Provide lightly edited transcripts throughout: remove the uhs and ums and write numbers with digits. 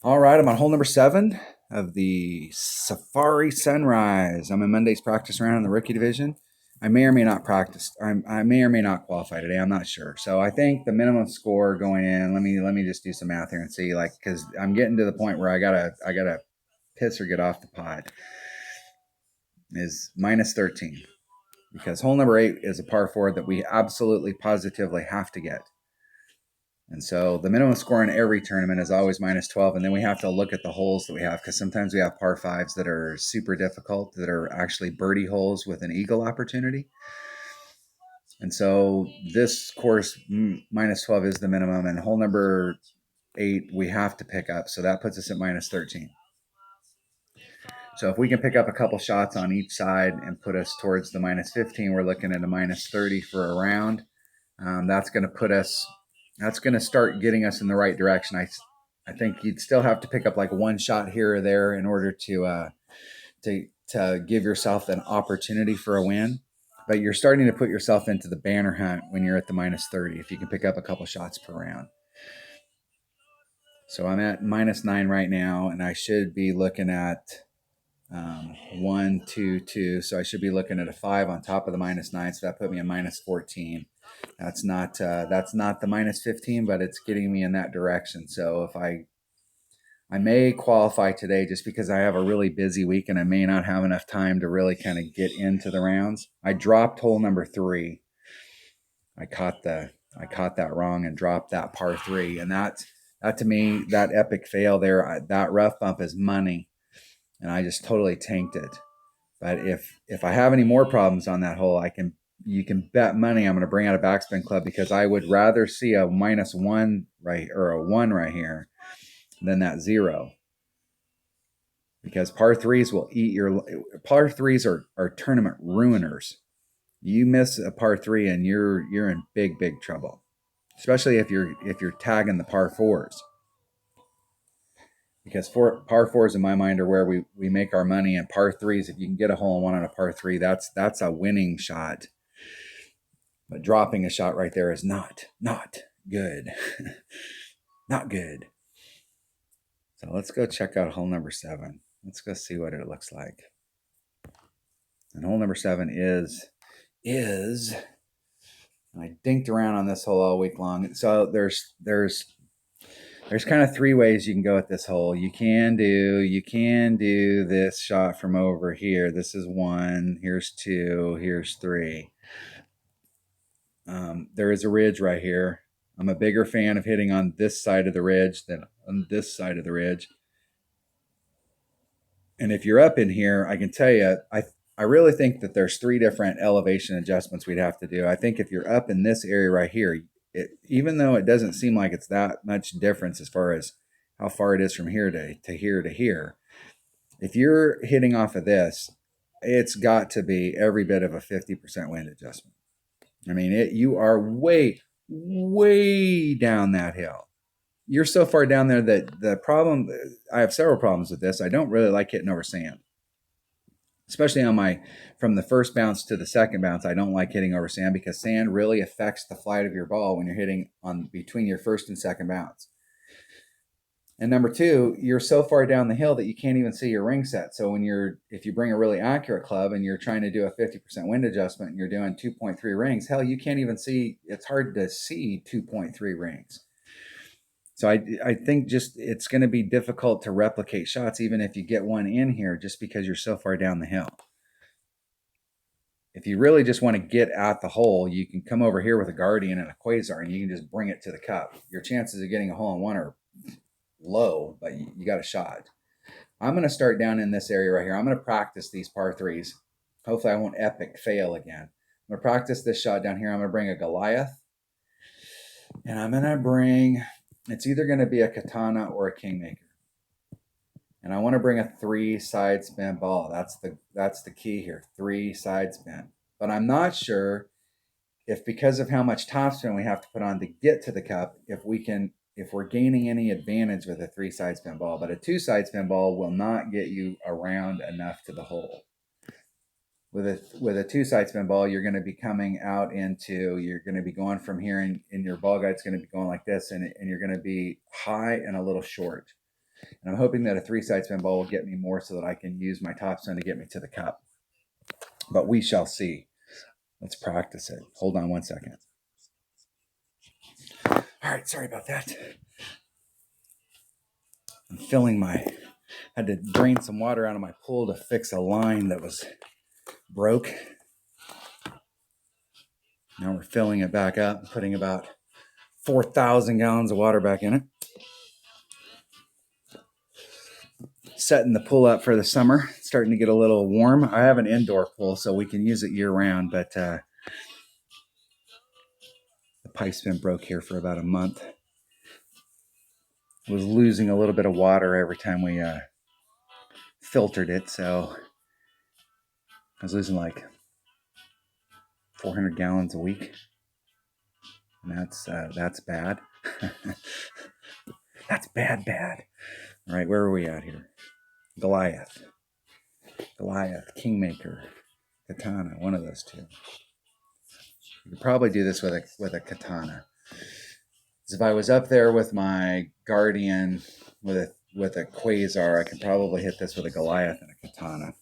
All right, I'm on hole number 7 of the Safari Sunrise. I'm in Monday's practice round in the rookie division. I may or may not practice. I may or may not qualify today. I'm not sure. So I think the minimum score going in. Let me just do some math here and see, like, because I'm getting to the point where I gotta piss or get off the pot. Is minus 13 because hole number 8 is a par 4 that we absolutely positively have to get. And so the minimum score in every tournament is always minus 12. And then we have to look at the holes that we have, because sometimes we have par 5s that are super difficult, that are actually birdie holes with an eagle opportunity. And so this course, minus 12 is the minimum. And hole number 8, we have to pick up. So that puts us at minus 13. So if we can pick up a couple shots on each side and put us towards the minus 15, we're looking at a minus 30 for a round. That's going to put us, that's going to start getting us in the right direction. I think you'd still have to pick up like one shot here or there in order to give yourself an opportunity for a win. But you're starting to put yourself into the banner hunt when you're at the minus 30, if you can pick up a couple shots per round. So I'm at minus 9 right now, and I should be looking at 1, 2, 2. So I should be looking at a 5 on top of the minus 9. So that put me at minus 14. That's not the minus 15, but it's getting me in that direction. So if I may qualify today just because I have a really busy week and I may not have enough time to really kind of get into the rounds. I dropped hole number 3. I caught that wrong and dropped that par 3, and that to me, that epic fail there, that rough bump is money, and I just totally tanked it. But if I have any more problems on that hole, you can bet money I'm going to bring out a backspin club, because I would rather see a minus 1 right, or a 1 right here, than that 0. Because par 3s will eat your par 3s are tournament ruiners. You miss a par 3 and you're in big trouble, especially if you're tagging the par 4s. Because par 4s in my mind are where we make our money, and par 3s, if you can get a hole in one on a par 3, that's a winning shot. But dropping a shot right there is not good. Not good. So let's go check out hole number 7. Let's go see what it looks like. And hole number 7 is I dinked around on this hole all week long. So there's kind of 3 ways you can go at this hole. You can do this shot from over here. This is 1. Here's 2. Here's 3. There is a ridge right here. I'm a bigger fan of hitting on this side of the ridge than on this side of the ridge. And if you're up in here, I can tell you, I really think that there's 3 different elevation adjustments we'd have to do. I think if you're up in this area right here, even though it doesn't seem like it's that much difference as far as how far it is from here to here to here, if you're hitting off of this, it's got to be every bit of a 50% wind adjustment. I mean, you are way down that hill. You're so far down there that the problem, I have several problems with this. I don't really like hitting over sand, especially on from the first bounce to the second bounce. I don't like hitting over sand, because sand really affects the flight of your ball when you're hitting on between your first and second bounce. And number 2, you're so far down the hill that you can't even see your ring set. So if you bring a really accurate club and you're trying to do a 50% wind adjustment and you're doing 2.3 rings, hell, you can't even see. It's hard to see 2.3 rings. So I think just it's going to be difficult to replicate shots, even if you get one in here, just because you're so far down the hill. If you really just want to get at the hole, you can come over here with a Guardian and a Quasar, and you can just bring it to the cup. Your chances of getting a hole in one are low, but you got a shot. I'm going to start down in this area right here. I'm going to practice these par 3s. Hopefully I won't epic fail again. I'm going to practice this shot down here. I'm going to bring a Goliath, and I'm going to bring, it's either going to be a Katana or a Kingmaker. And I want to bring a 3 side spin ball. That's the key here, 3 side spin. But I'm not sure if, because of how much topspin we have to put on to get to the cup, if we're gaining any advantage with a 3 side spin ball. But a 2 side spin ball will not get you around enough to the hole. With a 2 side spin ball, you're going to be coming out you're going to be going from here, and your ball guide's going to be going like this, and you're going to be high and a little short. And I'm hoping that a 3-side spin ball will get me more so that I can use my topspin to get me to the cup. But we shall see. Let's practice it. Hold on one second. All right, sorry about that. I'm filling had to drain some water out of my pool to fix a line that was broke. Now we're filling it back up, putting about 4,000 gallons of water back in it. Setting the pool up for the summer. It's starting to get a little warm. I have an indoor pool, so we can use it year round, but the pipe's been broke here for about a month. It was losing a little bit of water every time we filtered it, so I was losing like 400 gallons a week, and that's bad. That's bad. All right, where are we at here? Goliath, Kingmaker, Katana, one of those two. You could probably do this with a Katana. If I was up there with my Guardian with a Quasar, I could probably hit this with a Goliath and a Katana.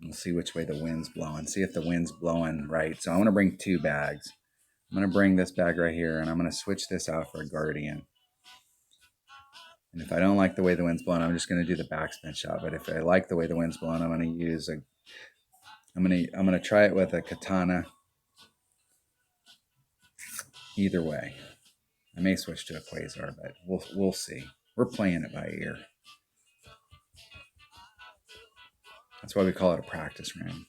We'll see which way the wind's blowing. See if the wind's blowing right. So I'm going to bring 2 bags. I'm going to bring this bag right here, and I'm going to switch this out for a Guardian. And if I don't like the way the wind's blowing, I'm just going to do the backspin shot. But if I like the way the wind's blowing, I'm going to use I'm going to try it with a Katana. Either way, I may switch to a Quasar, but we'll see. We're playing it by ear. That's why we call it a practice round.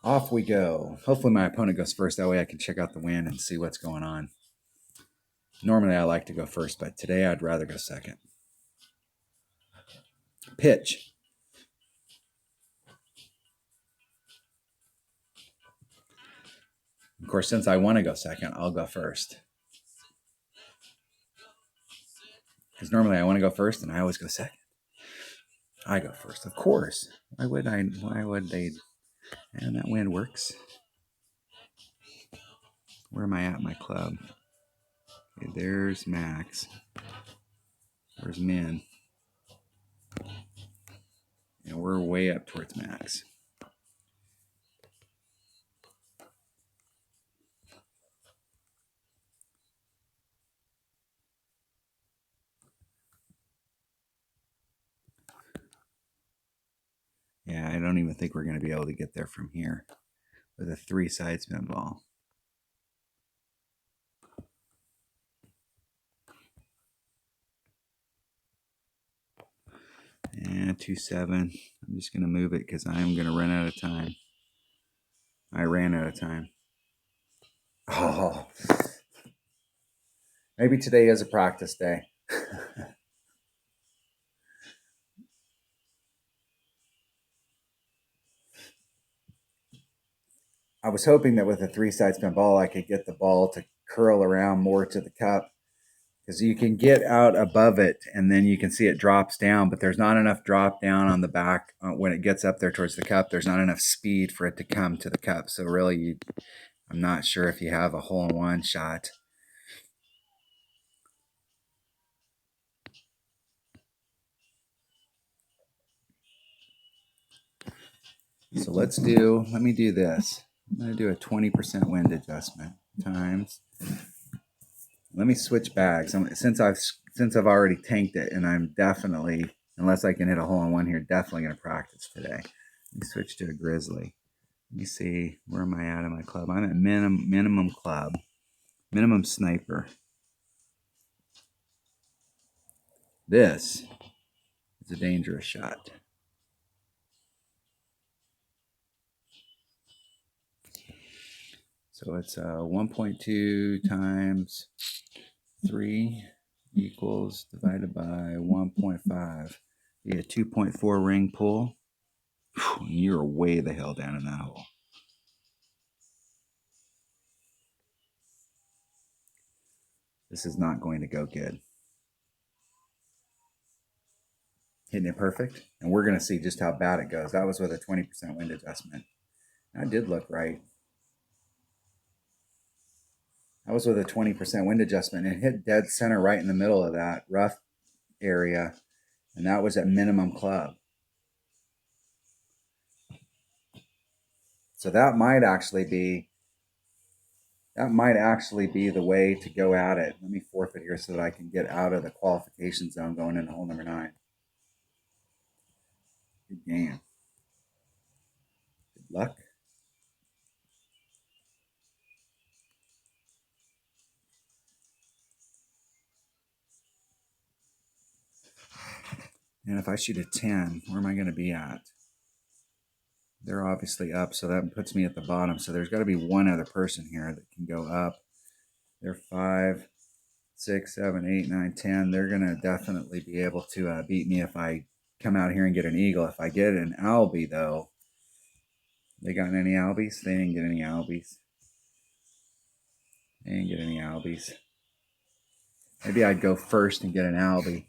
Off we go. Hopefully my opponent goes first. That way I can check out the wind and see what's going on. Normally I like to go first, but today I'd rather go second. Pitch. Of course, since I want to go second, I'll go first. Because normally I want to go first and I always go second. I go first, of course. Why would they? And that wind works. Where am I at my club? Okay, there's Max. There's Min. And we're way up towards Max. Yeah, I don't even think we're going to be able to get there from here with a 3-side spin ball. And 2-7. I'm just going to move it because I'm going to run out of time. I ran out of time. Oh, maybe today is a practice day. I was hoping that with a 3-side spin ball, I could get the ball to curl around more to the cup, because you can get out above it and then you can see it drops down, but there's not enough drop down on the back when it gets up there towards the cup. There's not enough speed for it to come to the cup. So really, I'm not sure if you have a hole-in-one shot. So let me do this. I'm going to do a 20% wind adjustment times. Let me switch bags. Since I've already tanked it, and I'm definitely, unless I can hit a hole-in-one here, definitely going to practice today. Let me switch to a Grizzly. Let me see, where am I at in my club? I'm at minimum club, minimum sniper. This is a dangerous shot. So it's 1.2 times 3 equals divided by 1.5. You get 2.4 ring pull. You're way the hell down in that hole. This is not going to go good. hitting it perfect. And we're going to see just how bad it goes. That was with a 20% wind adjustment. That did look right. That was with a 20% wind adjustment. It hit dead center right in the middle of that rough area. And that was at minimum club. So that might actually be the way to go at it. Let me forfeit here so that I can get out of the qualification zone going into hole number 9. Good game. Good luck. And if I shoot a 10, where am I going to be at? They're obviously up, so that puts me at the bottom. So there's got to be one other person here that can go up. They're 5, 6, 7, 8, 9, 10. They're going to definitely be able to beat me if I come out here and get an eagle. If I get an albie, though, they got any albies? They didn't get any albies. They didn't get any albies. Maybe I'd go first and get an albie.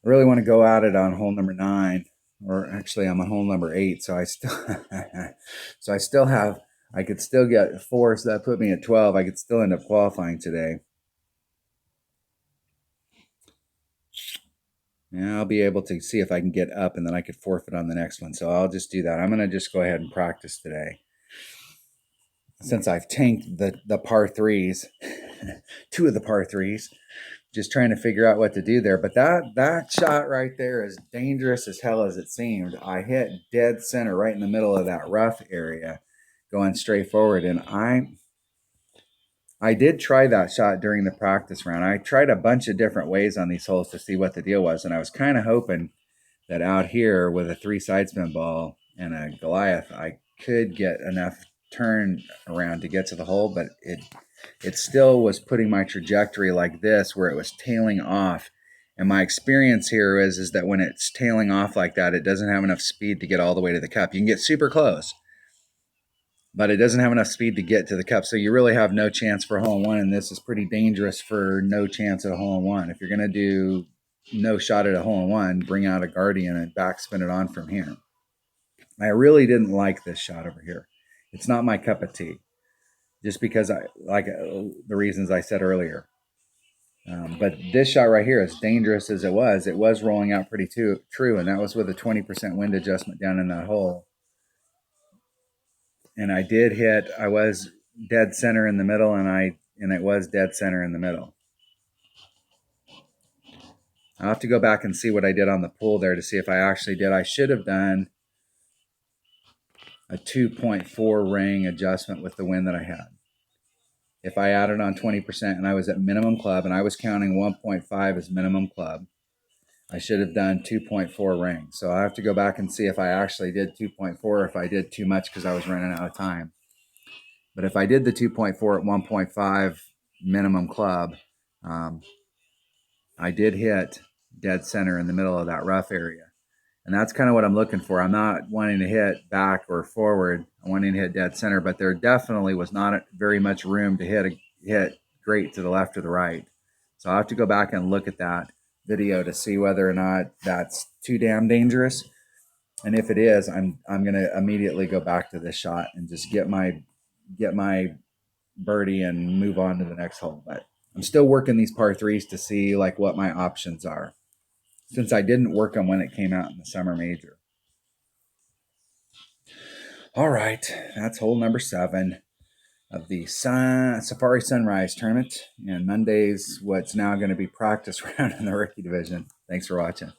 I really want to go at it on hole number 9. Or actually, I'm on hole number 8, so I could still get 4, so that put me at 12. I could still end up qualifying today. Yeah, I'll be able to see if I can get up, and then I could forfeit on the next one. So I'll just do that. I'm going to just go ahead and practice today. Since I've tanked the par 3s, 2 of the par 3s, just trying to figure out what to do there. But that shot right there is dangerous as hell as it seemed. I hit dead center right in the middle of that rough area going straight forward. And I did try that shot during the practice round. I tried a bunch of different ways on these holes to see what the deal was. And I was kind of hoping that out here with a 3 side spin ball and a Goliath, I could get enough turn around to get to the hole, but it still was putting my trajectory like this where it was tailing off. And my experience here is that when it's tailing off like that, it doesn't have enough speed to get all the way to the cup. You can get super close, but it doesn't have enough speed to get to the cup. So you really have no chance for a hole-in-one, and this is pretty dangerous for no chance at a hole-in-one. If you're going to do no shot at a hole-in-one, bring out a Guardian and backspin it on from here. I really didn't like this shot over here. It's not my cup of tea. Just because I like the reasons I said earlier. But this shot right here, as dangerous as it was rolling out pretty true, and that was with a 20% wind adjustment down in that hole. And I did hit. I was dead center in the middle, and it was dead center in the middle. I'll have to go back and see what I did on the pool there to see if I actually did. I should have done a 2.4 ring adjustment with the wind that I had. If I added on 20% and I was at minimum club and I was counting 1.5 as minimum club, I should have done 2.4 rings. So I have to go back and see if I actually did 2.4 or if I did too much because I was running out of time. But if I did the 2.4 at 1.5 minimum club, I did hit dead center in the middle of that rough area. And that's kind of what I'm looking for. I'm not wanting to hit back or forward. I'm wanting to hit dead center, but there definitely was not very much room to hit great to the left or the right. So I'll have to go back and look at that video to see whether or not that's too damn dangerous. And if it is, I'm going to immediately go back to this shot and just get my birdie and move on to the next hole. But I'm still working these par 3s to see like what my options are, since I didn't work them when it came out in the summer major. All right, that's hole number 7 of the Safari Sunrise tournament. And Monday's what's now going to be practice round in the rookie division. Thanks for watching.